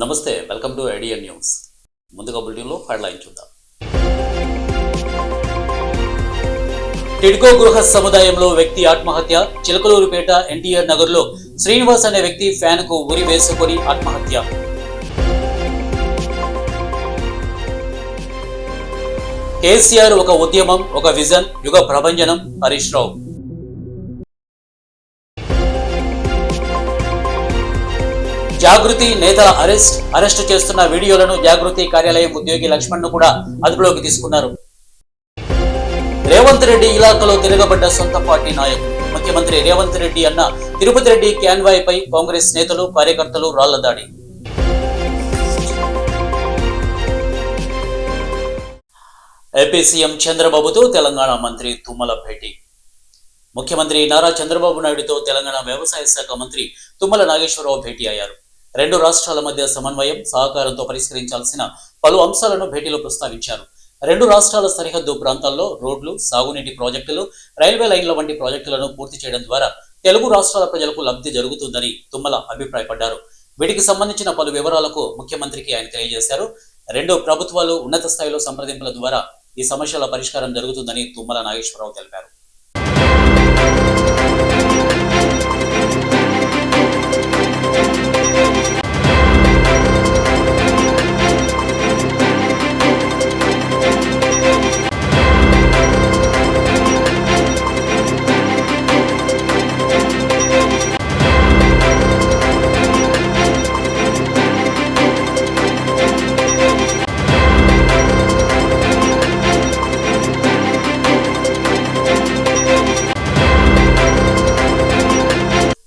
నమస్తే, welcome to idea news. ముందుగా బులెటిన్లో హెడ్లైన్ చూద్దాం. టిడ్కో గృహ సముదాయంలో వ్యక్తి ఆత్మహత్య. చిలకలూరుపేట ఎన్టీఆర్ నగర్లో శ్రీనివాస్ అనే వ్యక్తి ఫ్యాన్ కు ఉరి వేసుకొని ఆత్మహత్య. కేసీఆర్ ఒక ఉద్యమం, ఒక విజన్, యుగ ప్రభంజనం. హరీష్ రావు. జాగృతి నేతల అరెస్ట్ చేస్తున్న వీడియోలను జాగృతి కార్యాలయం ఉద్యోగి లక్ష్మణ్ ను కూడా అదుపులోకి తీసుకున్నారు. రేవంత్ రెడ్డి ఇలాకాలో తిరగబడ్డ సొంత పార్టీ నాయకులు. ముఖ్యమంత్రి రేవంత్ రెడ్డి అన్న తిరుపతి రెడ్డి క్యాన్వాయ్ పై కాంగ్రెస్ నేతలు కార్యకర్తలు రాళ్ల దాడి. ఏపీ సీఎం చంద్రబాబుతో తెలంగాణ మంత్రి తుమ్మల భేటీ. ముఖ్యమంత్రి నారా చంద్రబాబు నాయుడుతో తెలంగాణ వ్యవసాయ శాఖ మంత్రి తుమ్మల నాగేశ్వరరావు భేటీ అయ్యారు. రెండు రాష్ట్రాల మధ్య సమన్వయం, సహకారంతో పరిష్కరించాల్సిన పలు అంశాలను భేటీలో ప్రస్తావించారు. రెండు రాష్ట్రాల సరిహద్దు ప్రాంతాల్లో రోడ్లు, సాగునీటి ప్రాజెక్టులు, రైల్వే లైన్ల వంటి ప్రాజెక్టులను పూర్తి చేయడం ద్వారా తెలుగు రాష్ట్రాల ప్రజలకు లబ్ధి జరుగుతుందని తుమ్మల అభిప్రాయపడ్డారు. వీటికి సంబంధించిన పలు వివరాలకు ముఖ్యమంత్రికి ఆయన తెలియజేశారు. రెండు ప్రభుత్వాలు ఉన్నత స్థాయిలో సంప్రదింపుల ద్వారా ఈ సమస్యల పరిష్కారం జరుగుతుందని తుమ్మల నాగేశ్వరరావు తెలిపారు.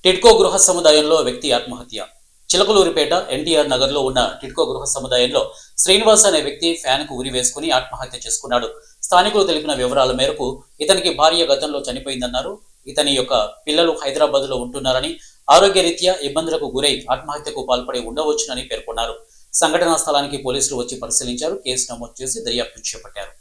టిడ్కో గృహ సముదాయంలో వ్యక్తి ఆత్మహత్య. చిలకలూరిపేట ఎన్టీఆర్ నగర్ లో ఉన్న టిడ్కో గృహ సముదాయంలో శ్రీనివాస్ అనే వ్యక్తి ఫ్యాన్ కు ఉరి వేసుకుని ఆత్మహత్య చేసుకున్నాడు. స్థానికులు తెలిపిన వివరాల మేరకు ఇతనికి భార్య గతంలో చనిపోయిందన్నారు. ఇతని యొక్క పిల్లలు హైదరాబాద్ లో ఉంటున్నారని, ఆరోగ్యరీత్యా ఇబ్బందులకు గురై ఆత్మహత్యకు పాల్పడి ఉండవచ్చునని పేర్కొన్నారు. సంఘటనా స్థలానికి పోలీసులు వచ్చి పరిశీలించారు. కేసు నమోదు చేసి దర్యాప్తు చేపట్టారు.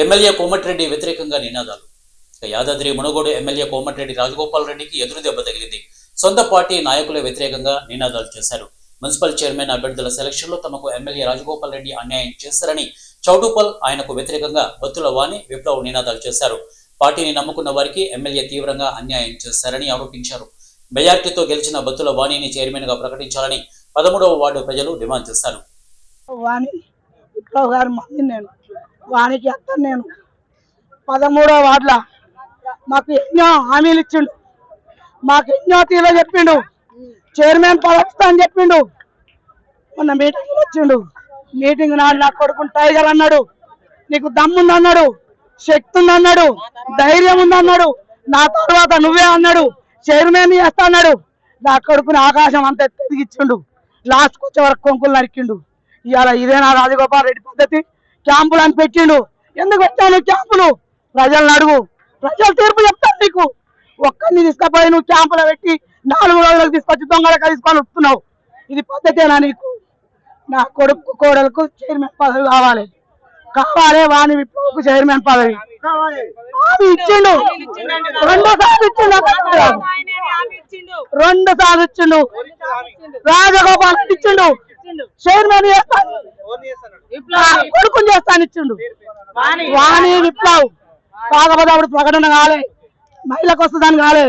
ఎమ్మెల్యే కోమటిరెడ్డి వ్యతిరేకంగా నినాదాలు. యాదాద్రి మునుగోడు ఎమ్మెల్యే కోమటిరెడ్డి రాజగోపాల్ రెడ్డికి ఎదురు దెబ్బ తగిలింది. సొంత పార్టీ నాయకుల వ్యతిరేకంగా నినాదాలు చేశారు. మున్సిపల్ చైర్మన్ అభ్యర్థుల సెలక్షన్ లో తమకు ఎమ్మెల్యే రాజగోపాల్ రెడ్డి అన్యాయం చేశారని చౌటుపల్ ఆయనకు వ్యతిరేకంగా బత్తుల వాణి, విప్లవ్ నినాదాలు చేశారు. పార్టీని నమ్ముకున్న వారికి ఎమ్మెల్యే తీవ్రంగా అన్యాయం చేశారని ఆరోపించారు. మెజార్టీతో గెలిచిన బత్తుల వాణిని చైర్మన్ గా ప్రకటించాలని 13వ వార్డు ప్రజలు డిమాండ్ చేశారు. వానికి అత్తను నేను 13వ వార్డుల మాకు ఎన్నో హామీలు ఇచ్చిండు, మాకు ఎన్నో తీలో చెప్పిండు, చైర్మన్ పదవిస్తా అని చెప్పిండు. మొన్న మీటింగ్ వచ్చిండు. మీటింగ్ నాడు నా కొడుకుని టైగర్ అన్నాడు, నీకు దమ్ముందన్నాడు, శక్తి ఉందన్నాడు, ధైర్యం ఉందన్నాడు, నా తర్వాత నువ్వే అన్నాడు, చైర్మన్ చేస్తా అన్నాడు. నా కొడుకుని ఆకాశం అంతా ఎదిగిచ్చిండు. లాస్ట్కి వచ్చే వరకు కొంకులు నరికిండు. ఇవాళ ఇదేనా రాజగోపాల్ రెడ్డి పద్ధతి? క్యాంపులు అని పెట్టిండు. ఎందుకు వచ్చాను క్యాంపులు? ప్రజలను అడుగు, ప్రజలు తీర్పు చెప్తారు నీకు. ఒక్కరిని తీసుకుపోయి నువ్వు క్యాంపులో పెట్టి 4 రోజులకు తీసుకొచ్చి దొంగలకు తీసుకొని వస్తున్నావు. ఇది పద్ధతేనా నీకు? నా కొడుకు కోడలకు చైర్మన్ పదవి కావాలి. వాణి విప్లవకు చైర్మన్ పదవి అది ఇచ్చిండు. 2 సార్లు ఇచ్చిండు. 2 సార్లు ఇచ్చిండు. రాజగోపాల్ ఇచ్చిండు. చైర్మన్ కొడుకుని చేస్తానిచ్చిండు. వాణి విప్లవ్ కాకపోతే అప్పుడు ప్రకటన కాలే, మహిళకు వస్తుందని కాలే,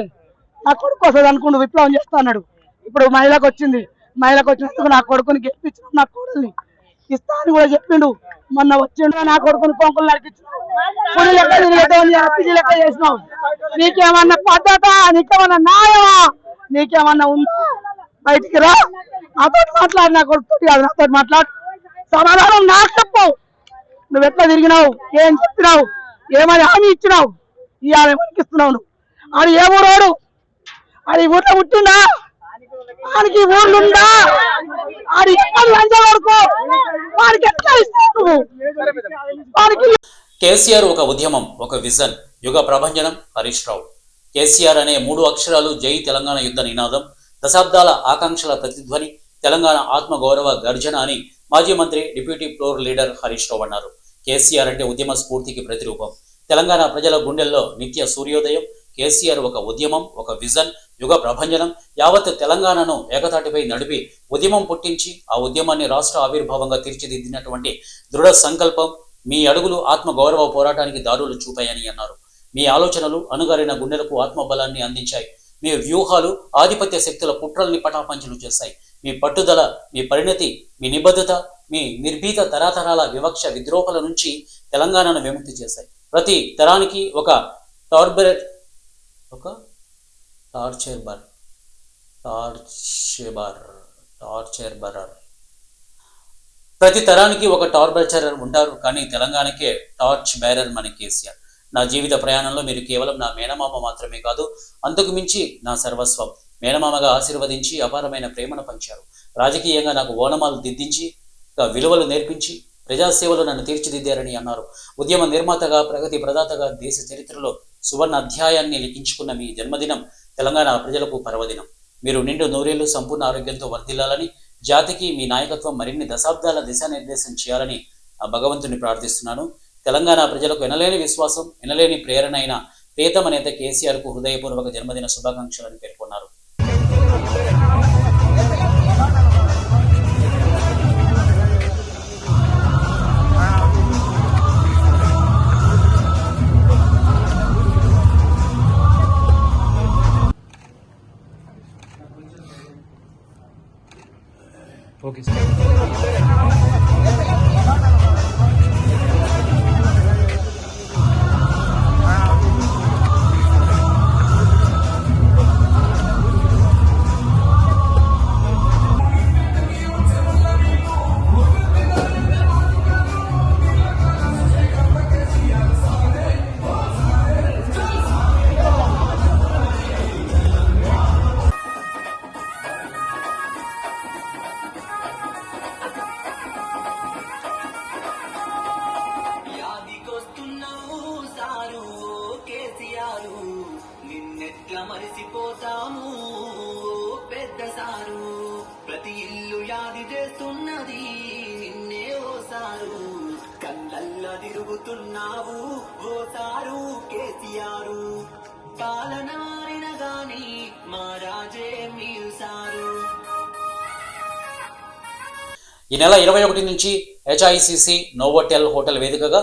నా కొడుకు వస్తుంది అనుకుంటూ విప్లవం చేస్తా అన్నాడు. ఇప్పుడు మహిళకు వచ్చింది. మహిళకు వచ్చినందుకు నా కొడుకుని గెలిపించిన, నా కొడుకుని ఇస్తా అని కూడా చెప్పిండు. మొన్న వచ్చిండు. నా కొడుకుని కొంకులు నడిపించినావు, పులి లెక్క తిరిగేటోని లెక్క చేసినావు. నీకేమన్నా పద్ధత? నీకేమన్నా న్యాయమా? నీకేమన్నా ఉందా? బయటికి రా, నాతో మాట్లాడు. నా కొడుకు కాదు, నాతో మాట్లాడు. సమాధానం నాకు చెప్పు. నువ్వు ఎట్లా తిరిగినావు, ఏం చెప్పినావు, ఏమని హామీ ఇచ్చినావు, ఇవాళ ఏమనికి ఇస్తున్నావు నువ్వు? అది ఏ ఊరోడు? అది ఊర్లో పుట్టిందా? వానికి ఊర్లుందా? అది ఎక్కడ లంచం వరకు వానికి ఎట్లా ఇస్తావు నువ్వు? వానికి కేసీఆర్ ఒక ఉద్యమం, ఒక విజన్, యుగ ప్రభంజనం. హరీష్ రావు. కేసీఆర్ అనే 3 అక్షరాలు జై తెలంగాణ యుద్ధ నినాదం, దశాబ్దాల ఆకాంక్షల ప్రతిధ్వని, తెలంగాణ ఆత్మగౌరవ గర్జన అని మాజీ మంత్రి deputy floor leader Harish Rao అన్నారు. కేసీఆర్ అంటే ఉద్యమ స్ఫూర్తికి ప్రతిరూపం. తెలంగాణ ప్రజల గుండెల్లో నిత్య సూర్యోదయం. కేసీఆర్ ఒక ఉద్యమం, ఒక విజన్, యుగ ప్రభంజనం. యావత్ తెలంగాణను ఏకతాటిపై నడిపి ఉద్యమం పుట్టించి ఆ ఉద్యమాన్ని రాష్ట్ర ఆవిర్భావంగా తీర్చిదిద్దినటువంటి దృఢ సంకల్పం. మీ అడుగులు ఆత్మగౌరవ పోరాటానికి దారులు చూపాయని అన్నారు. మీ ఆలోచనలు అణుగారిన గుండెలకు ఆత్మబలాన్ని అందించాయి. మీ వ్యూహాలు ఆధిపత్య శక్తుల కుట్రల్ని పటాపంచలు చేశాయి. మీ పట్టుదల, మీ పరిణతి, మీ నిబద్ధత, మీ నిర్భీత తరతరాల వివక్ష విద్రోహల నుంచి తెలంగాణను విముక్తి చేశాయి. ప్రతి తరానికి ఒక ప్రతి తరానికి ఒక టార్చరర్ ఉంటారు, కానీ తెలంగాణకే టార్చ్ బేరర్ మన కేసీఆర్. నా జీవిత ప్రయాణంలో మీరు కేవలం నా మేనమామ మాత్రమే కాదు, అంతకు మించి నా సర్వస్వం. మేనమామగా ఆశీర్వదించి అపారమైన ప్రేమను పంచారు. రాజకీయంగా నాకు ఓనమాలు దిద్దించి విలువలు నేర్పించి ప్రజాసేవలు నన్ను తీర్చిదిద్దారని అన్నారు. ఉద్యమ నిర్మాతగా, ప్రగతి ప్రదాతగా దేశ చరిత్రలో సువర్ణ అధ్యాయాన్ని లిఖించుకున్న మీ జన్మదినం తెలంగాణ ప్రజలకు పర్వదినం. మీరు నిండు నూరేళ్లు సంపూర్ణ ఆరోగ్యంతో వర్ధిల్లాలని, జాతికి మీ నాయకత్వం మరిన్ని దశాబ్దాల దిశానిర్దేశం చేయాలని ఆ భగవంతుని ప్రార్థిస్తున్నాను. తెలంగాణ ప్రజలకు ఎనలేని విశ్వాసం, ఎనలేని ప్రేరణ అయిన ప్రియతమ నేత కేసీఆర్కు హృదయపూర్వక జన్మదిన శుభాకాంక్షలను పేర్కొన్నారు. Okay sir. నిన్నెట్లా మరిసిపోతాము పెద్ద సారు, ప్రతి ఇల్లు యాది చేస్తున్నది నిన్నే ఓసారు, కళ్ళల్లా తిరుగుతున్నావు ఓసారు కేసీఆర్, పాలన మారిన గాని మా రాజే మీరు సారు. ఈ నెల 21 నుంచి HICC నోవోటెల్ హోటల్ వేదికగా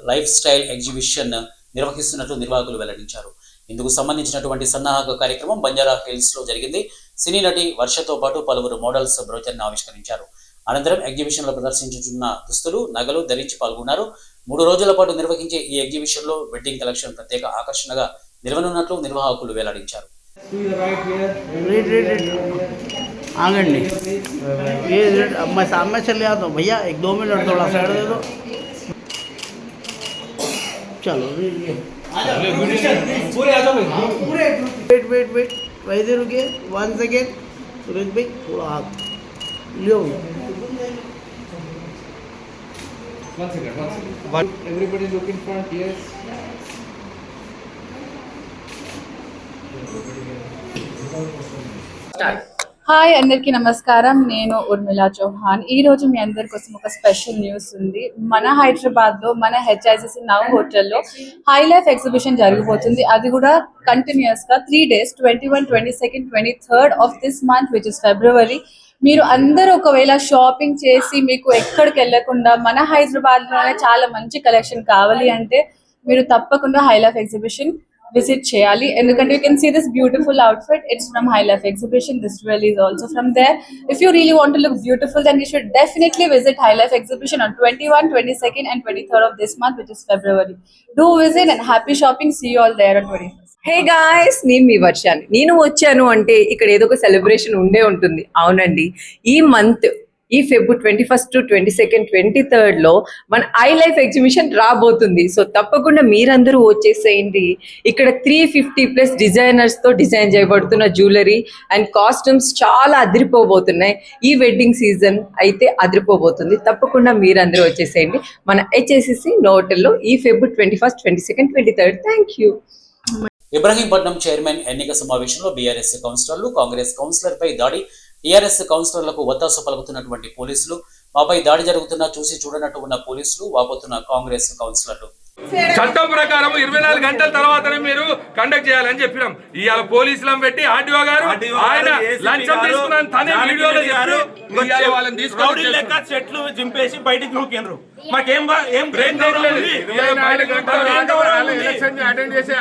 లైఫ్ స్టైల్ ఎగ్జిబిషన్ నిర్వహిస్తున్నట్లు నిర్వాహకులు వెల్లడించారు. ఇందుకు సంబంధించినటువంటి సన్నాహక కార్యక్రమం బంజారా హిల్స్ లో జరిగింది. సినీ నటి వర్షతో పాటు పలువురు మోడల్స్ బ్రోచర్ని ఆవిష్కరించారు. అనంతరం ఎగ్జిబిషన్ లో ప్రదర్శించుతున్న దుస్తులు, నగలు ధరించి పాల్గొన్నారు. 3 రోజుల పాటు నిర్వహించే ఈ ఎగ్జిబిషన్ లో వెడ్డింగ్ కలెక్షన్ ప్రత్యేక ఆకర్షణగా నిలవనున్నట్లు నిర్వాహకులు వెల్లడించారు. आंगन ये अब मैं सामने चले आता हूँ भैया, 1-2 मिनट थोड़ा साइड दे दो. चलो वेट वैसे रुकिए 1 सेकेंड. सुरेश भाई थोड़ा हाथ लियो. 1 second. Everybody look in front. Yes. Hi అందరికీ నమస్కారం. నేను ఉర్మిళ చౌహాన్. ఈ రోజు మీ అందరి కోసం ఒక స్పెషల్ న్యూస్ ఉంది. మన హైదరాబాద్ లో మన HICC నవ్ హోటల్లో హై లైఫ్ ఎగ్జిబిషన్ జరగబోతుంది. అది కూడా కంటిన్యూస్ గా 3 days 21, 22, 23rd of this month which is February. మీరు అందరూ ఒకవేళ షాపింగ్ చేసి మీకు ఎక్కడికి వెళ్ళకుండా మన హైదరాబాద్ లోనే చాలా మంచి కలెక్షన్ కావాలి అంటే మీరు తప్పకుండా high life exhibition visit cheyali, ఎందుకంటే you can see this beautiful outfit. It's from High Life Exhibition. This jewelry is also from there. If you really want to look beautiful, then you should definitely visit High Life Exhibition on 21, 22nd and 23rd of this month, which is February. Do visit and happy shopping. See you all there on 21st. Hey guys, నేను మీ వర్షాన్ని. నేను వచ్చాను అంటే ఇక్కడ ఏదో ఒక celebration ఉండే ఉంటుంది. అవునండి, ఈ మంత్ ఈ February 21st, 22nd, 23rd లో మన ఐ లైఫ్ ఎగ్జిబిషన్ రాబోతుంది. సో తప్పకుండా మీరందరూ వచ్చేసేయండి. ఇక్కడ 350+ డిజైనర్స్ తో డిజైన్ చేయబడుతున్న జ్యువెలరీ అండ్ కాస్ట్యూమ్స్ చాలా అదిరిపోబోతున్నాయి. ఈ వెడ్డింగ్ సీజన్ అయితే అదిరిపోబోతుంది. తప్పకుండా మీరందరూ వచ్చేసేయండి మన HICC నోటల్లో ఈ February 21st, 22nd, 23rd. Thank you. Ibrahimpatnam chairman ఎన్నిక సమావేశంలో బీఆర్ఎస్ కౌన్సిలర్లు కాంగ్రెస్ కౌన్సిలర్పై దాడి, టీఆర్ఎస్ కౌన్సిలర్లకు ఒత్తాసు పలుకుతున్నటువంటి పోలీసులు, మాపై దాడి జరుగుతున్నా చూసి చూడనట్టు ఉన్న పోలీసులు, వాపోతున్న కాంగ్రెస్ కౌన్సిలర్లు. చట్టం ప్రకారం 24 గంటల తర్వాతనే మీరు కండక్ట్ చేయాలని చెప్పినాం. ఇవాళ పోలీసులను పెట్టి ఆర్డీఓ గారు ఆయన లంచం తీసుకున్నాను తనే వీడియోలో చెప్పారు. వాళ్ళని తీసుకొని చెట్లు చింపేసి బయటికి నూకిండ్రు. మాకేం అటెండ్ చేసే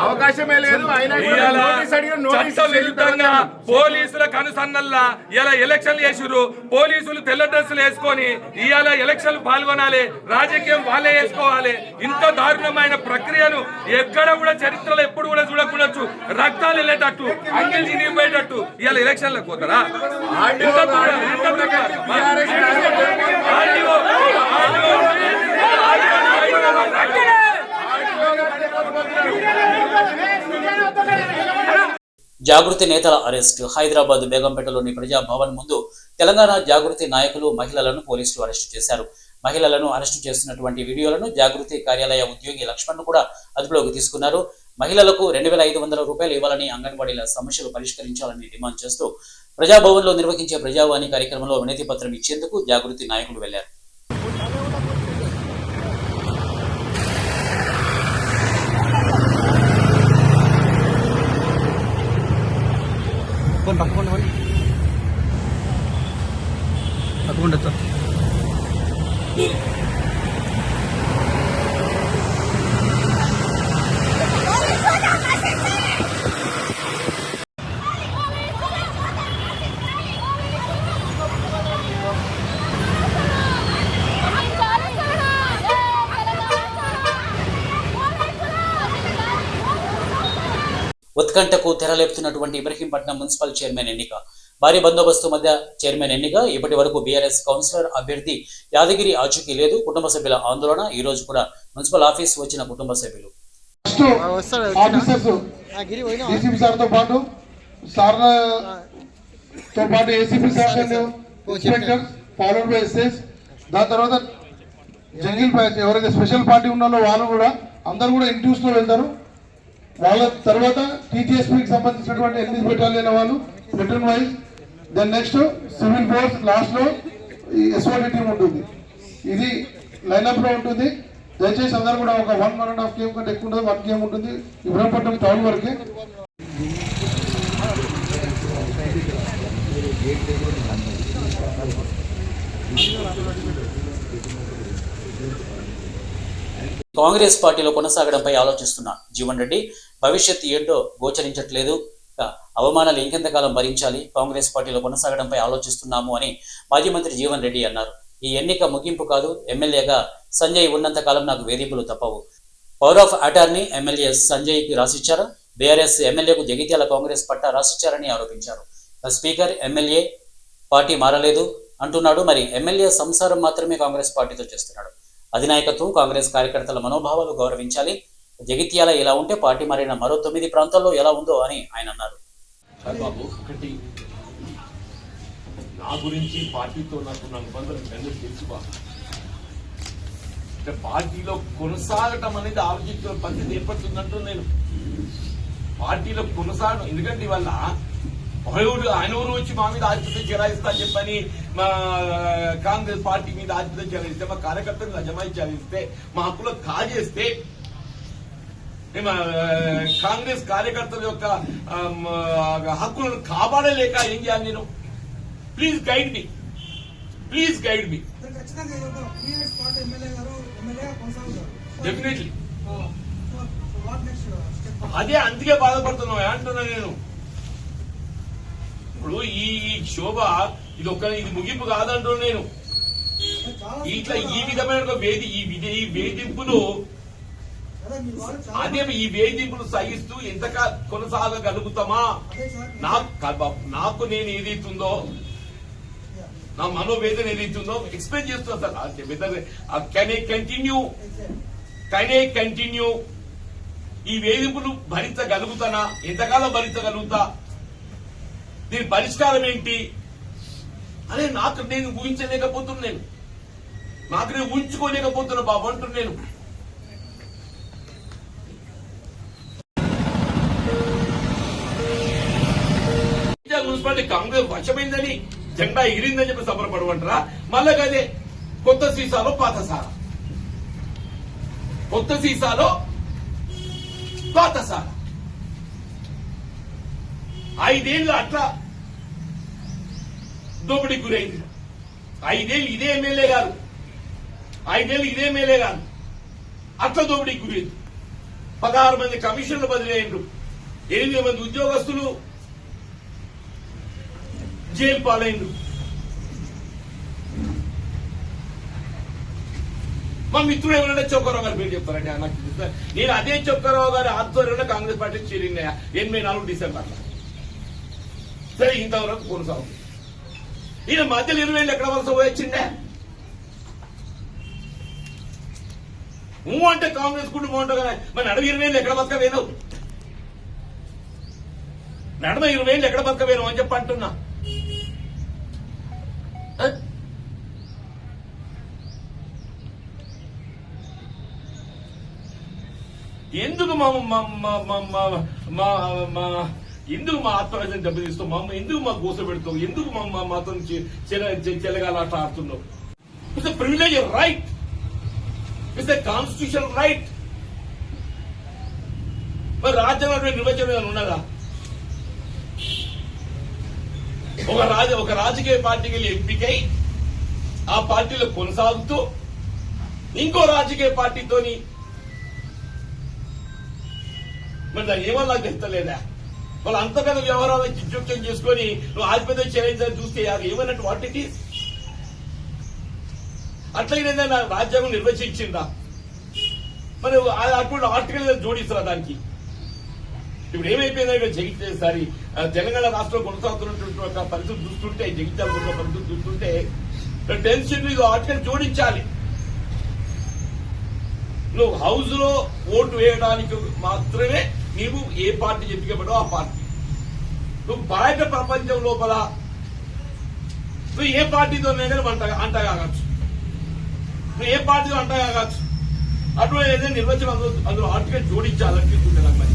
అవకాశమే లేదు. విరుద్ధంగా పోలీసుల కనుసన్నల్లా ఇలా ఎలక్షన్లు చేసిర్రు. పోలీసులు తెల్ల డ్రెస్సులు వేసుకొని ఇవాళ ఎలక్షన్లు పాల్గొనాలి, రాజకీయం వాళ్ళే వేసుకోవాలి. ఇంత దారుణమైన ప్రక్రియను ఎక్కడ కూడా చరిత్రలో ఎప్పుడు కూడా చూడకూడదు. రక్తాలు వెళ్ళేటట్టు, అంకెలు చినిగిపోయేటట్టు ఇవాళ ఎలక్షన్లకు పోతారా? జాగృతి నేతల అరెస్ట్. హైదరాబాద్ బేగంపేటలోని ప్రజాభవన్ ముందు తెలంగాణ జాగృతి నాయకులు, మహిళలను పోలీసులు అరెస్టు చేశారు. మహిళలను అరెస్టు చేస్తున్నటువంటి వీడియోలను జాగృతి కార్యాలయ ఉద్యోగి లక్ష్మణ్ కూడా అదుపులోకి తీసుకున్నారు. మహిళలకు 2,500 రూపాయలు ఇవ్వాలని, అంగన్వాడీల సమస్యలు పరిష్కరించాలని డిమాండ్ చేస్తూ ప్రజాభవన్లో నిర్వహించే ప్రజావాణి కార్యక్రమంలో వినతి పత్రం ఇచ్చేందుకు జాగృతి నాయకులు వెళ్లారు. ఉత్కంఠకు తెరలేపుతున్నటువంటి ఇబ్రహీంపట్నం మున్సిపల్ చైర్మన్ ఎన్నిక. భారీ బందోబస్తు మధ్య చైర్మన్ ఎన్నిక. ఇప్పటి వరకు బీఆర్ఎస్ కౌన్సిలర్ అభ్యర్థి యాదగిరి ఆచూకీ లేదు. కుటుంబ సభ్యుల ఆందోళన. ఈ రోజు కూడా మున్సిపల్ ఆఫీస్ వచ్చిన కుటుంబ సభ్యులు దాని తర్వాత జంగిల్ బ్యాచ్ ఎవరైతే స్పెషల్ పార్టీ ఉన్నారో వాళ్ళు కూడా అందరూ కూడా ఇంట్యూస్ లో వెళ్తారు. వాళ్ళ తర్వాత టీజీఎస్పీకి సంబంధించినటువంటి ఎన్నిస్ బెటాలియన్ వాళ్ళు platoon wise, then next civil force, last లో ఈ ఎస్ఓటి టీం ఉంటుంది. ఇది లైన్అప్ లో ఉంటుంది. దయచేసి అందరూ కూడా ఒక 1.5 గేమ్ కంటే ఎక్కువ ఉంటుంది. 1 గేమ్ ఉంటుంది ఇబ్రహీంపట్నం టౌన్ వరకే. కాంగ్రెస్ పార్టీలో కొనసాగడంపై ఆలోచిస్తున్న జీవన్ రెడ్డి భవిష్యత్తు ఏంటో గోచరించట్లేదు. అవమానాలు ఇంకెంతకాలం భరించాలి? కాంగ్రెస్ పార్టీలో కొనసాగడంపై ఆలోచిస్తున్నాము అని మాజీ మంత్రి జీవన్ రెడ్డి అన్నారు. ఈ ఎన్నిక ముగింపు కాదు. ఎమ్మెల్యేగా సంజయ్ ఉన్నంత కాలం నాకు వేధింపులు తప్పవు. పవర్ ఆఫ్ అటార్నీ ఎమ్మెల్యే సంజయ్కి రాసిచ్చారు. బీఆర్ఎస్ ఎమ్మెల్యేకు జగిత్యాల కాంగ్రెస్ పట్టా రాసిచ్చారని ఆరోపించారు. స్పీకర్ ఎమ్మెల్యే పార్టీ మారలేదు అంటున్నాడు. మరి ఎమ్మెల్యే సంసారం మాత్రమే కాంగ్రెస్ పార్టీతో చేస్తున్నాడు. అధినాయకత్వం కాంగ్రెస్ కార్యకర్తల మనోభావాలు గౌరవించాలి. జగిత్యాల ఇలా ఉంటే పార్టీ మారిన మరో 9 ప్రాంతాల్లో ఎలా ఉందో అని ఆయన అన్నారు. బాబు, ఒకటి నా గురించి పార్టీతో నాకున్న అనుబంధం తెలుసుకో. అంటే పార్టీలో కొనసాగటం అనేది ఆలోచించిన పరిస్థితి ఏర్పడుతుందంటూ నేను పార్టీలో కొనసాగడం. ఎందుకంటే ఇవాళ ఆయన ఊరు వచ్చి మా మీద ఆధిపత్యం చెలాయిస్తా అని చెప్పని మా కాంగ్రెస్ పార్టీ మీద ఆధిపత్యం చెలాయిస్తే, మా కార్యకర్తలు అజమాయి చెలాయిస్తే, మా హక్కులకు కాజేస్తే, కాంగ్రెస్ కార్యకర్తల యొక్క హక్కులను కాపాడలేక ఏం చేయాలి నేను? Please guide me, please guide me. Definitely అదే అందుకే బాధపడుతున్నాం అంటున్నా నేను. ఇప్పుడు ఈ శోభ ఇది ముగింపు కాదంటున్నా నేను. ఇట్లా ఈ విధమైన ఈ వేధింపులు అదే ఈ వేధింపులు సహిస్తూ ఎంతగా కొనసాగగలుగుతామా? నాకు నేను ఏదైతుందో, నా మనోవేదన ఏదైతుందో ఎక్స్ప్లెయిన్ చేస్తున్నా సార్. కెన్ ఏ కంటిన్యూ ఈ వేధింపులు భరించగలుగుతానా? ఎంతకాలం భరించగలుగుతా? దీని పరిష్కారం ఏంటి అనే నాకు నేను ఊహించలేకపోతున్నాను. నాకు నేను ఊహించుకోలేకపోతున్నా బాబు అంటున్నాను. మున్సిపల్ మళ్ళీ కాంగ్రెస్ వశమైందని జెండా ఎగిరిందని చెప్పి సంబరపడమంటారా? మళ్ళా అదే కొత్త సీసాలో పాత సారా, కొత్త సీసాలో పాత సారా. 5 ఏళ్ళు అట్లా దోపిడీకి గురైంది. 5 ఏళ్ళు ఇదే ఎమ్మెల్యే గారు, 5 ఏళ్ళు ఇదే ఎమ్మెల్యే గారు అట్లా దోపిడీకి గురైంది. 16 మంది కమిషన్లు బదిలీ అయ్యిండ్రు, 8 మంది ఉద్యోగస్తులు జైలు పాలైండ్రు. మా మిత్రుడు ఎవరైనా చొక్కారావు గారి పేరు చెప్తారండి? నాకు తెలుసా. నేను అదే చొక్కారావు గారి ఆధ్వర్యంలో కాంగ్రెస్ పార్టీ చేరింది 84 డిసెంబర్లో. సరే, ఇంతవరకు కొనసాగుతుంది. ఈయన మధ్యలో 20 ఏళ్ళు ఎక్కడ వలస వచ్చిండే? అంటే కాంగ్రెస్ కుటుంబం ఉంటుంది కదా, మరి నడవ 20 ఏళ్ళు ఎక్కడ బతకవేను? నడవ 20 ఏళ్ళు ఎక్కడ బతకవేను అని చెప్పి అంటున్నా. ఎందుకు ఎందుకు మా ఆత్మహత్యం దెబ్బతీస్తావు? ఎందుకు మా గోస పెడతావు? ఎందుకు మాతో చెల్లగాల ఆట ఆడుతున్నావు? It's a privilege right, it's a constitution right. మరి రాజ్యాంగ నిర్వచనం ఉన్నదా? ఒక రాజకీయ పార్టీకి వెళ్ళి ఎంపికై ఆ పార్టీలో కొనసాగుతూ ఇంకో రాజకీయ పార్టీతోని మరి దాన్ని ఏమో నాకు తెస్తలేదా? వాళ్ళు అంత పెద్ద వ్యవహారాలను జోక్యం చేసుకొని నువ్వు ఆధిపత్యం చేయాలని చూస్తే అది ఏమన్నట్టు? What it is? అట్లయినా నా రాజ్యాంగం నిర్వచించిందా? మరి అటువంటి ఆర్టికల్ జోడిస్తారా దానికి? ఇప్పుడు ఏమైపోయిందంటే జగిత్యాల తెలంగాణ రాష్ట్రంలో కొనసాగుతున్నటువంటి పరిస్థితి చూస్తుంటే, జగిత్యాల పరిస్థితి చూస్తుంటే టెన్షన్ ఇది ఆర్టికల్ జోడించాలి. నువ్వు హౌస్ లో ఓటు వేయడానికి మాత్రమే నీవు ఏ పార్టీ ఎంపికపడో ఆ పార్టీ. నువ్వు బయట ప్రపంచం లోపల నువ్వు ఏ పార్టీతో అంటగాగచ్చు, నువ్వు ఏ పార్టీతో అంటగాగచ్చు. అటువంటి ఏదైనా నిర్వచనం అందులో ఆర్టికల్ జోడించాలనిపిస్తుంది నాకు. మరి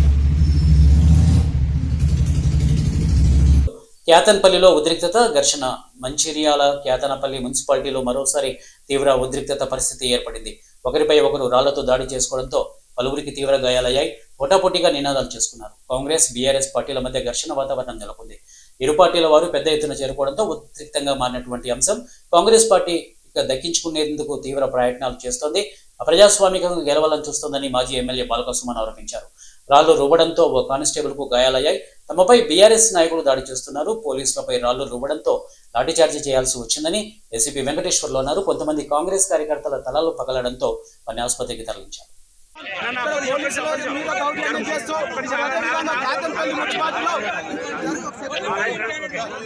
క్యాతన్పల్లిలో ఉద్రిక్తత, ఘర్షణ. మంచిర్యాల క్యాతనపల్లి మున్సిపాలిటీలో మరోసారి తీవ్ర ఉద్రిక్తత పరిస్థితి ఏర్పడింది. ఒకరిపై ఒకరు రాళ్లతో దాడి చేసుకోవడంతో పలువురికి తీవ్ర గాయాలయ్యాయి. పోటాపోటీగా నినాదాలు చేసుకున్నారు. కాంగ్రెస్, బీఆర్ఎస్ పార్టీల మధ్య ఘర్షణ వాతావరణం నెలకొంది. ఇరు పార్టీల వారు పెద్ద ఎత్తున చేరుకోవడంతో ఉద్రిక్తంగా మారినటువంటి అంశం కాంగ్రెస్ పార్టీ దక్కించుకునేందుకు తీవ్ర ప్రయత్నాలు చేస్తోంది. అప్రజాస్వామికంగా గెలవాలని చూస్తోందని మాజీ ఎమ్మెల్యే బాలక సుమన్ ఆరోపించారు. రాళ్లు రువ్వడంతో ఓ కానిస్టేబుల్ కు గాయాలయ్యాయి. తమపై బీఆర్ఎస్ నాయకులు దాడి చేస్తున్నారు. పోలీసులపై రాళ్లు రువ్వడంతో లాఠీచార్జీ చేయాల్సి వచ్చిందని ఏసీపీ వెంకటేశ్వర్లు అన్నారు. కొంతమంది కాంగ్రెస్ కార్యకర్తల తలలు పగలడంతో వారిని ఆసుపత్రికి తరలించారు.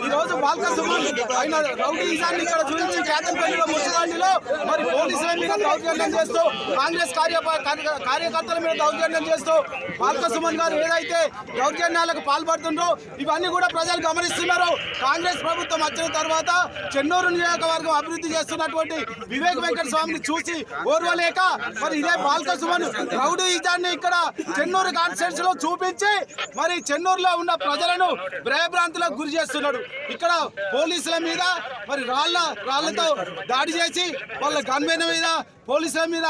ఈరోజు బాల్క సుమన్ ఆయన రౌడీజాన్ని ఇక్కడ చూపించి క్యాతన్పల్లిలో ముసలాండిలో మరి పోలీసుల మీద దౌర్జన్యం చేస్తూ కాంగ్రెస్ కార్యకర్తల మీద దౌర్జన్యం చేస్తూ బాల్క సుమన్ గారు ఏదైతే దౌర్జన్యాలకు పాల్పడుతుండ్రో ఇవన్నీ కూడా ప్రజలు గమనిస్తున్నారు. కాంగ్రెస్ ప్రభుత్వం వచ్చిన తర్వాత చెన్నూరు నియోజకవర్గం అభివృద్ధి చేస్తున్నటువంటి వివేక్ వెంకట స్వామిని చూసి ఓర్వలేక మరి ఇదే బాల్క సుమన్ రౌడీజాన్ని ఇక్కడ చెన్నూరు కాన్స్టిట్యూన్సీ లో చూపించి మరి చెన్నూరులో ఉన్న ప్రజలను భయభ్రాంతులకు గురి చేస్తున్నాడు. ఇక్కడ పోలీసుల మీద మరి రాళ్లతో దాడి చేసి వాళ్ళ గన్మెన్ మీద పోలీసుల మీద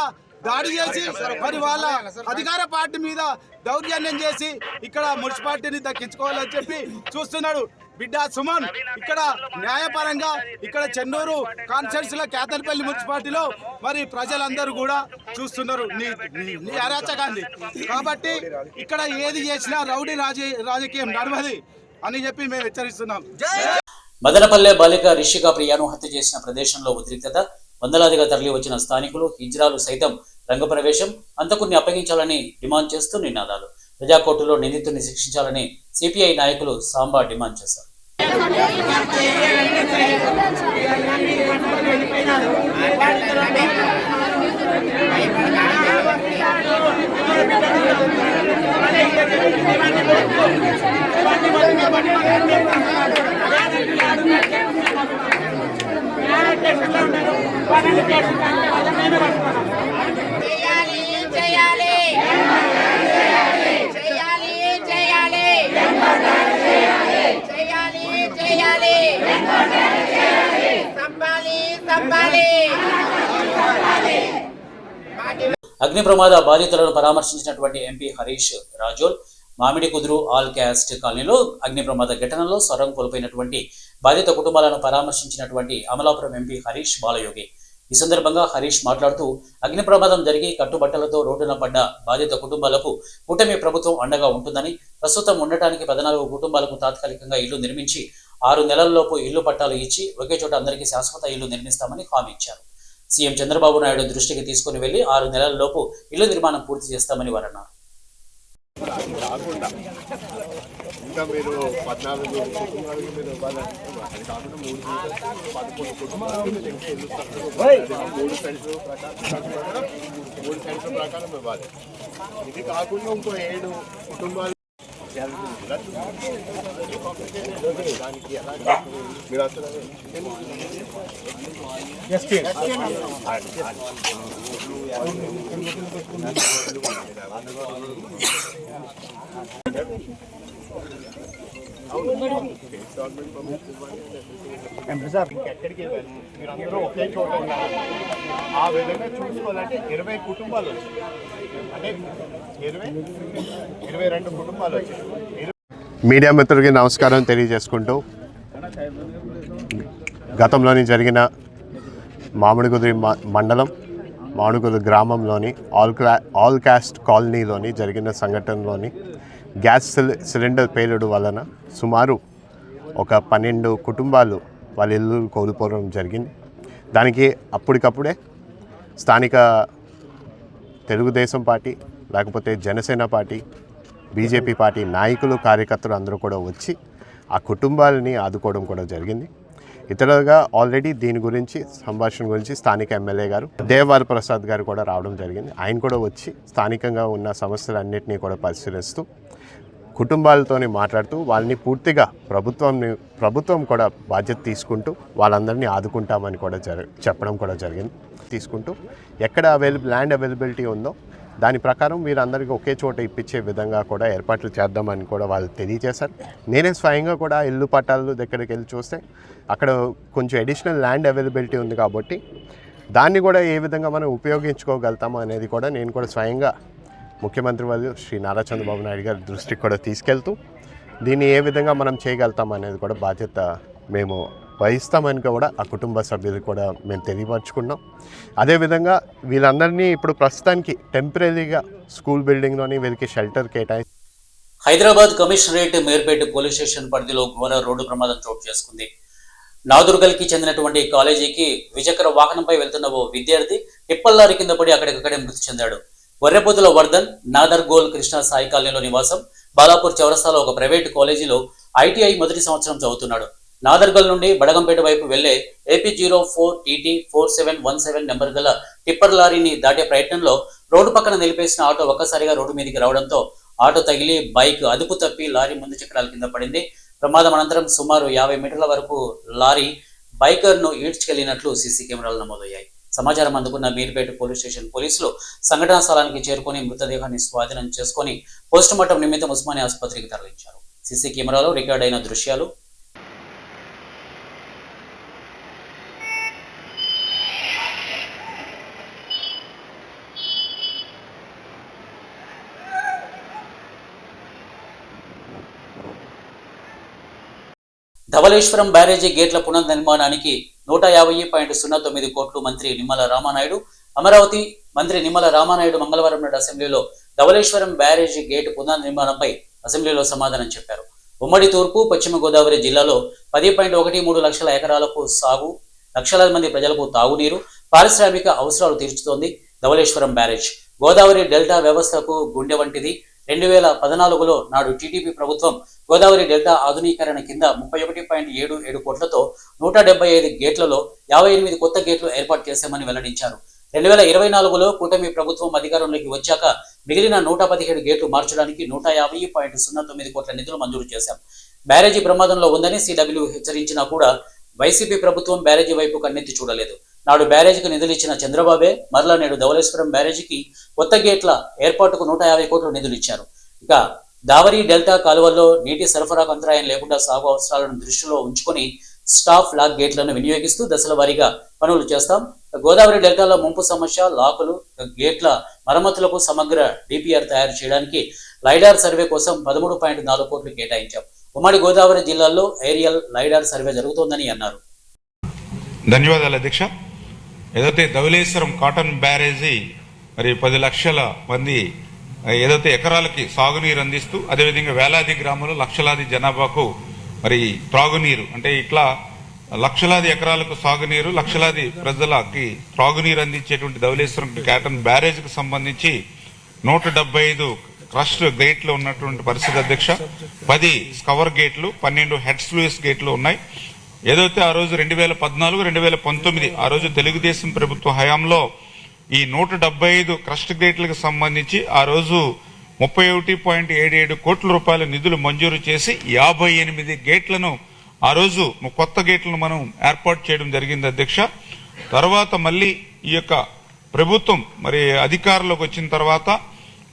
దాడి చేసి మరి వాళ్ళ అధికార పార్టీ మీద దౌర్జన్యం చేసి ఇక్కడ మున్సిపాలిటీని దక్కించుకోవాలని చెప్పి చూస్తున్నాడు బిడ్డ సుమన్. ఇక్కడ న్యాయపరంగా ఇక్కడ చెన్నూరు కాన్స్టిట్యూన్సీలో క్యాతన్పల్లి మున్సిపాలిటీలో మరి ప్రజలందరూ కూడా చూస్తున్నారు నీ అరాచకాన్ని. కాబట్టి ఇక్కడ ఏది చేసినా రౌడీ రాజకీయం నడవది అని చెప్పి మేము హెచ్చరిస్తున్నాం. మదనపల్లె బాలిక రిషిక ప్రియాను హత్య చేసిన ప్రదేశంలో ఉద్రిక్తత. వందలాదిగా తరలి వచ్చిన స్థానికులు, హిజ్రాలు సైతం రంగప్రవేశం. అంతకుని అప్పగించాలని డిమాండ్ చేస్తూ నినాదాలు. ప్రజాకోర్టులో నిందితుడిని శిక్షించాలని సిపిఐ నాయకులు సాంబా డిమాండ్ చేశారు. చేయాలి అగ్ని ప్రమాద బాధితులను పరామర్శించినటువంటి ఎంపీ హరీష్ రాజోల్ మామిడి కుదురు ఆల్ క్యాస్ట్ కాలనీలో అగ్ని ప్రమాద ఘటనలో స్వరం కోల్పోయినటువంటి బాధిత కుటుంబాలను పరామర్శించినటువంటి అమలాపురం ఎంపీ హరీష్ బాలయోగి. ఈ సందర్భంగా హరీష్ మాట్లాడుతూ అగ్ని ప్రమాదం జరిగి కట్టుబట్టలతో రోడ్డున పడ్డ బాధిత కుటుంబాలకు కూటమి ప్రభుత్వం అండగా ఉంటుందని, ప్రస్తుతం ఉండటానికి 14 కుటుంబాలకు తాత్కాలికంగా ఇల్లు నిర్మించి 6 నెలల్లోపు ఇల్లు పట్టాలు ఇచ్చి ఒకే చోట అందరికీ శాశ్వత ఇల్లు నిర్మిస్తామని హామీ ఇచ్చారు. సీఎం చంద్రబాబు నాయుడు దృష్టికి తీసుకుని వెళ్లి 6 నెలల్లోపు ఇల్లు నిర్మాణం పూర్తి చేస్తామని వారు అన్నారు. ఇంకా మీరు 14 కుటుంబాలకు మీరు ఇవ్వాలంటే అది కాకుండా 11 కుటుంబాలకు ఇంకా ఇల్లు 3 సెంటర్ ప్రకారం ఇవ్వాలి. ఇది కాకుండా ఇంకో 7 కుటుంబాలు దానికి ఎలా మీరు అసలు ఎక్కడికి వెళ్ళాలి మీరు అందరూ ఒకే చోట ఉండాలి. ఆ విధంగా చూసుకోవాలంటే 20 కుటుంబాలు వచ్చాయి, అంటే 22 కుటుంబాలు వచ్చాయి. మీడియా మిత్రులకి నమస్కారం తెలియజేసుకుంటూ, గతంలోని జరిగిన మామిడికుదురు మండలం మామిడికుదురు గ్రామంలోని ఆల్ క్యాస్ట్ కాలనీలోని జరిగిన సంఘటనలోని గ్యాస్ సిలిండర్ పేలుడు వలన సుమారు ఒక 12 కుటుంబాలు వాళ్ళ ఇల్లు కోల్పోవడం జరిగింది. దానికి అప్పటికప్పుడే స్థానిక తెలుగుదేశం పార్టీ, లేకపోతే జనసేన పార్టీ, బీజేపీ పార్టీ నాయకులు, కార్యకర్తలు అందరూ కూడా వచ్చి ఆ కుటుంబాలని ఆదుకోవడం కూడా జరిగింది. ఇతరులుగా ఆల్రెడీ దీని గురించి సంభాషణ గురించి స్థానిక ఎమ్మెల్యే గారు దేవవారి ప్రసాద్ గారు కూడా రావడం జరిగింది. ఆయన కూడా వచ్చి స్థానికంగా ఉన్న సమస్యలన్నింటినీ కూడా పరిశీలిస్తూ కుటుంబాలతోని మాట్లాడుతూ వాళ్ళని పూర్తిగా ప్రభుత్వం కూడా బాధ్యత తీసుకుంటూ వాళ్ళందరినీ ఆదుకుంటామని కూడా చెప్పడం కూడా జరిగింది. తీసుకుంటూ ఎక్కడ ల్యాండ్ అవైలబిలిటీ ఉందో దాని ప్రకారం వీరందరికీ ఒకే చోట ఇప్పించే విధంగా కూడా ఏర్పాట్లు చేద్దామని కూడా వాళ్ళు తెలియజేశారు. నేనే స్వయంగా కూడా ఇల్లు పట్టాలు దగ్గరికి వెళ్ళి చూస్తే అక్కడ కొంచెం అడిషనల్ ల్యాండ్ అవైలబిలిటీ ఉంది కాబట్టి దాన్ని కూడా ఏ విధంగా మనం ఉపయోగించుకోగలుగుతాము అనేది కూడా నేను కూడా స్వయంగా ముఖ్యమంత్రి వాళ్ళు శ్రీ నారా చంద్రబాబు నాయుడు గారి దృష్టికి కూడా తీసుకెళ్తూ దీన్ని ఏ విధంగా మనం చేయగలుగుతాం అనేది కూడా బాధ్యత మేము వహిస్తామని కూడా ఆ కుటుంబ సభ్యులు కూడా మేము తెలియపరుచుకున్నాం. అదేవిధంగా వీళ్ళందరినీ ఇప్పుడు ప్రస్తుతానికి టెంపరీగా స్కూల్ బిల్డింగ్లోని వీళ్ళకి షెల్టర్ కేటాయి. Hyderabad commissionerate Meerpet police station పరిధిలో ఘోర రోడ్డు ప్రమాదం చోటు చేసుకుంది. నాదుర్గల్కి చెందినటువంటి కాలేజీకి ద్విచక్ర వాహనంపై వెళ్తున్న ఓ విద్యార్థి టిప్పల్లారి కింద పడి అక్కడికక్కడే మృతి చెందాడు. గొర్రెపోతుల వర్ధన్ నాదర్గోల్ కృష్ణ సాయి కాలనీలో నివాసం. బాలాపూర్ చౌరస్తాలో ఒక ప్రైవేటు కాలేజీలో ఐటీఐ మొదటి సంవత్సరం చదువుతున్నాడు. నాదర్గల్ నుండి బడగంపేట వైపు వెళ్లే AP04TT4717 నెంబర్ గల టిప్పర్ లారీని దాటే ప్రయత్నంలో రోడ్డు పక్కన నిలిపేసిన ఆటో ఒక్కసారిగా రోడ్డు మీదకి రావడంతో ఆటో తగిలి బైక్ అదుపు తప్పి లారీ ముందు చక్రాల కింద పడింది. ప్రమాదం అనంతరం సుమారు 50 మీటర్ల వరకు లారీ బైకర్ను ఈడ్చుకెళ్లినట్లు సీసీ కెమెరాలు నమోదయ్యాయి. సమాచారం అందుకున్న మీర్పేట పోలీస్ స్టేషన్ పోలీసులు సంఘటనా స్థలానికి చేరుకుని మృతదేహాన్ని స్వాధీనం చేసుకుని పోస్టుమార్టం నిమిత్తం ఉస్మానియా ఆసుపత్రికి తరలించారు. సీసీ కెమెరాలో రికార్డ్ అయిన దృశ్యాలు ధవళేశ్వరం బ్యారేజీ గేట్ల పునర్నిర్మాణానికి 150.09 కోట్లు మంత్రి నిమ్మల రామానాయుడు. అమరావతి మంత్రి నిమ్మల రామానాయుడు మంగళవారం నాడు అసెంబ్లీలో ధవళేశ్వరం బ్యారేజీ గేట్ పునర్నిర్మాణంపై అసెంబ్లీలో సమాధానం చెప్పారు. ఉమ్మడి తూర్పు పశ్చిమ గోదావరి జిల్లాలో 10.13 లక్షల ఎకరాలకు సాగు, లక్షలాది మంది ప్రజలకు తాగునీరు, పారిశ్రామిక అవసరాలు తీర్చుతోంది ధవళేశ్వరం బ్యారేజ్. గోదావరి డెల్టా వ్యవస్థకు గుండె వంటిది. 2014లో నాడు టీడీపీ ప్రభుత్వం గోదావరి డెల్టా ఆధునీకరణ కింద 31.77 కోట్లతో 175 గేట్లలో 58 కొత్త గేట్లు ఏర్పాటు చేశామని వెల్లడించారు. 2024లో కూటమి ప్రభుత్వం అధికారంలోకి వచ్చాక మిగిలిన 117 గేట్లు మార్చడానికి 150.09 కోట్ల నిధులు మంజూరు చేశాం. బ్యారేజీ ప్రమాదంలో ఉందని సిడబ్ల్యూ హెచ్చరించినా కూడా వైసీపీ ప్రభుత్వం బ్యారేజీ వైపు కన్నెత్తి చూడలేదు. నాడు బ్యారేజీకి నిధులు ఇచ్చిన చంద్రబాబే మరలా నేడు ధవళేశ్వరం బ్యారేజీకి కొత్త గేట్ల ఏర్పాటుకు 150 కోట్లు నిధులు ఇచ్చారు. ఇక దావరి డెల్టా కాలువల్లో నీటి సరఫరాకు అంతరాయం లేకుండా సాగు అవసరాలను దృష్టిలో ఉంచుకొని స్టాఫ్ లాక్ గేట్లను వినియోగిస్తూ దశల వారీగా పనులు చేస్తాం. గోదావరి డెల్టాలో ముంపు సమస్య, లాకులు, గేట్ల మరమ్మతులకు సమగ్ర డిపిఆర్ తయారు చేయడానికి లైడార్ సర్వే కోసం 13.4 కోట్లు కేటాయించాం. ఉమ్మడి గోదావరి జిల్లాల్లో ఏరియల్ లైడార్ సర్వే జరుగుతోందని అన్నారు. ధన్యవాదాలు అధ్యక్ష. ఏదైతే ధవళేశ్వరం కాటన్ బ్యారేజీ మరి 10 లక్షల మంది ఏదైతే ఎకరాలకి సాగునీరు అందిస్తూ అదేవిధంగా వేలాది గ్రామాలు లక్షలాది జనాభాకు మరి త్రాగునీరు అంటే ఇట్లా లక్షలాది ఎకరాలకు సాగునీరు లక్షలాది ప్రజలకి త్రాగునీరు అందించేటువంటి ధవళేశ్వరం కాటన్ బ్యారేజ్కి సంబంధించి 175 క్రస్ట్ గేట్లు ఉన్నటువంటి పరిస్థితి అధ్యక్ష. 10 స్కవర్ గేట్లు, 12 హెడ్ స్లూయిస్ గేట్లు ఉన్నాయి. ఏదైతే ఆ రోజు 2014, 2019 ఆ రోజు తెలుగుదేశం ప్రభుత్వ హయాంలో ఈ 175 క్రస్ట్ గేట్లకు సంబంధించి ఆ రోజు 31.77 కోట్ల రూపాయల నిధులు మంజూరు చేసి 58 గేట్లను ఆ రోజు కొత్త గేట్లను మనం ఏర్పాటు చేయడం జరిగింది అధ్యక్ష. తర్వాత మళ్ళీ ఈ యొక్క ప్రభుత్వం మరి అధికారంలోకి వచ్చిన తర్వాత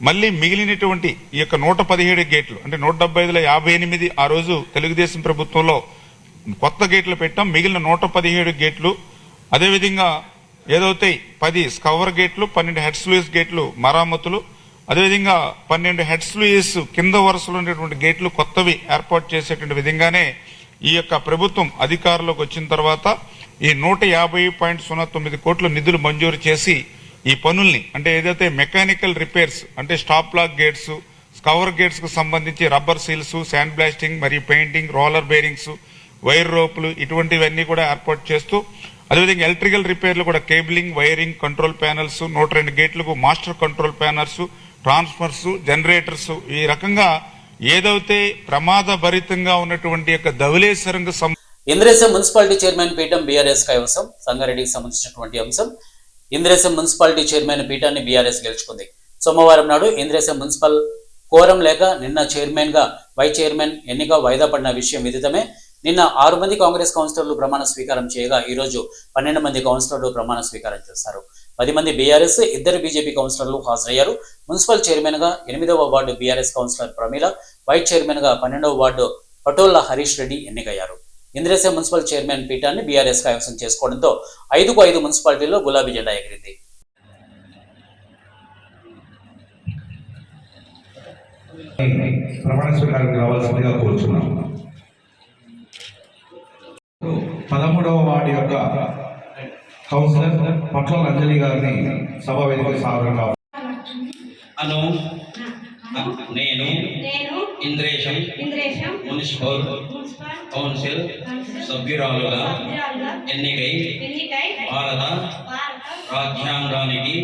మళ్ళీ మిగిలినటువంటి ఈ యొక్క 117 గేట్లు అంటే 175లో 58 ఆ రోజు తెలుగుదేశం ప్రభుత్వంలో కొత్త గేట్లు పెట్టాం. మిగిలిన 117 గేట్లు అదేవిధంగా ఏదైతే 10 స్కవర్ గేట్లు, 12 హెడ్ స్లూయిస్ గేట్లు మరామతులు, అదేవిధంగా 12 హెడ్ స్లూయిస్ కింద వరుసలో ఉండేటువంటి గేట్లు కొత్తవి ఏర్పాటు చేసేటువంటి విధంగానే ఈ యొక్క ప్రభుత్వం అధికారంలోకి వచ్చిన తర్వాత ఈ 150.09 కోట్ల నిధులు మంజూరు చేసి ఈ పనుల్ని అంటే ఏదైతే మెకానికల్ రిపేర్స్ అంటే stop lock gates, scour gates కు సంబంధించి రబ్బర్ సీల్స్, శాండ్ బ్లాస్టింగ్ మరియు పెయింటింగ్, రోలర్ బేరింగ్స్, వైర్ రోపులు ఇటువంటివన్నీ కూడా ఏర్పాటు చేస్తూ అదేవిధంగా ఎలక్ట్రికల్ రిపేర్లు కూడా కేబులింగ్, వైరింగ్, కంట్రోల్ ప్యానల్స్, 102 గేట్లకు master control panels, transformers, generators ఈ రకంగా ఏదైతే ప్రమాదభరితంగా ఉన్నటువంటి యొక్క ధవళేశ్వరంకు ఇంద్రేశం మున్సిపాలిటీ చైర్మన్ పీఠం బీఆర్ఎస్ కైవసం. సంగారెడ్డికి సంబంధించినటువంటి అంశం. ఇంద్రేశం మున్సిపాలిటీ చైర్మన్ పీఠాన్ని బీఆర్ఎస్ గెలుచుకుంది. సోమవారం నాడు ఇంద్రేశం మున్సిపల్ కోరం లేక నిన్న చైర్మన్ గా వైస్ చైర్మన్ ఎన్నిక వాయిదా పడిన విషయం విదితమే. నిన్న 6 మంది కాంగ్రెస్ కౌన్సిలర్లు ప్రమాణ స్వీకారం చేయగా ఈ రోజు 12 మంది కౌన్సిలర్లు ప్రమాణ స్వీకారం చేశారు. 10 మంది బీఆర్ఎస్, 2 బీజేపీ కౌన్సిలర్లు హాజరయ్యారు. మున్సిపల్ చైర్మన్ గా 8వ ward BRS councillor Pramila, vice chairman గా 12వ వార్డు పటోళ్ల హరీష్ రెడ్డి ఎన్నికయ్యారు. ఇంద్రేశం మున్సిపల్ చైర్మన్ పీఠాన్ని బీఆర్ఎస్ కైవసం చేసుకోవడంతో 5 మున్సిపాలిటీల్లో గులాబీ జెండా ఎగిరింది. ప్రమాణ స్వీకారానికి రావాల్సిందిగా కోరుచున్నాం. 13వ వార్డు యొక్క కౌన్సిలర్ పట్ల అంజలి గారిని సభా వేదిక సాధారణంగా నేను ఇంద్రేశం మున్సిపల్ కౌన్సిల్ సభ్యురాలుగా ఎన్నికై భారత రాజ్యాంగానికి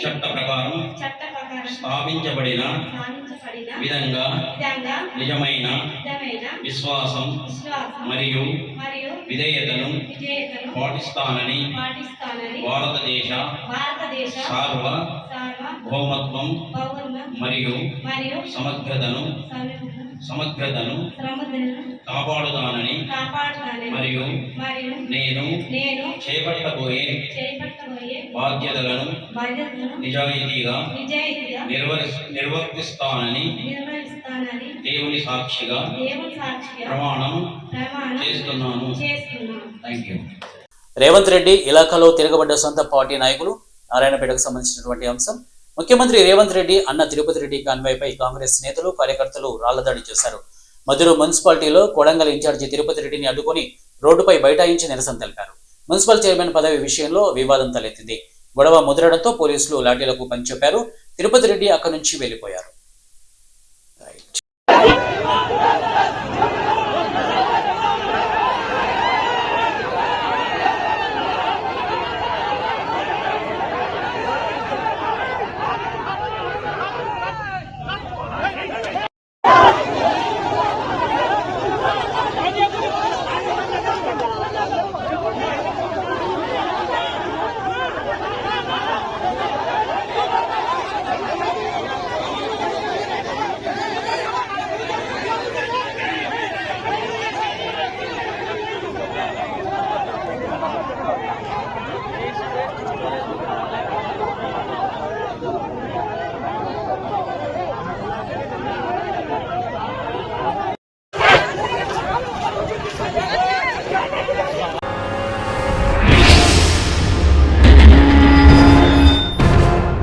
చట్ట ప్రకారం స్థాపించబడిన విధంగా నిజమైన విశ్వాసం మరియు విధేయతను పాటిస్తానని భారతదేశ సార్వభౌమత్వం మరియు సమగ్రతను కాపాడుతానని మరియు నేను చేపట్టబోయే బాధ్యతలను నిజాయితీగా నిర్వర్తిస్తానని దేవుని సాక్షిగా ప్రమాణం చేస్తున్నాను. Thank you. రేవంత్ రెడ్డి ఇలాఖాలో తిరగబడ్డ సొంత పార్టీ నాయకులు. నారాయణపేటకు సంబంధించినటువంటి అంశం. ముఖ్యమంత్రి రేవంత్ రెడ్డి అన్న తిరుపతి రెడ్డి కాన్వాయ్పై కాంగ్రెస్ నేతలు, కార్యకర్తలు రాళ్లదాడి చేశారు. మధుర మున్సిపాలిటీలో కొడంగల్ ఇన్ఛార్జి తిరుపతి రెడ్డిని అడ్డుకొని రోడ్డుపై బైఠాయించి నిరసన తెలిపారు. మున్సిపల్ చైర్మన్ పదవి విషయంలో వివాదం తలెత్తింది. గొడవ ముదరడంతో పోలీసులు లాఠీలకు పనిచెప్పారు. తిరుపతి రెడ్డి అక్కడి నుంచి వెళ్లిపోయారు.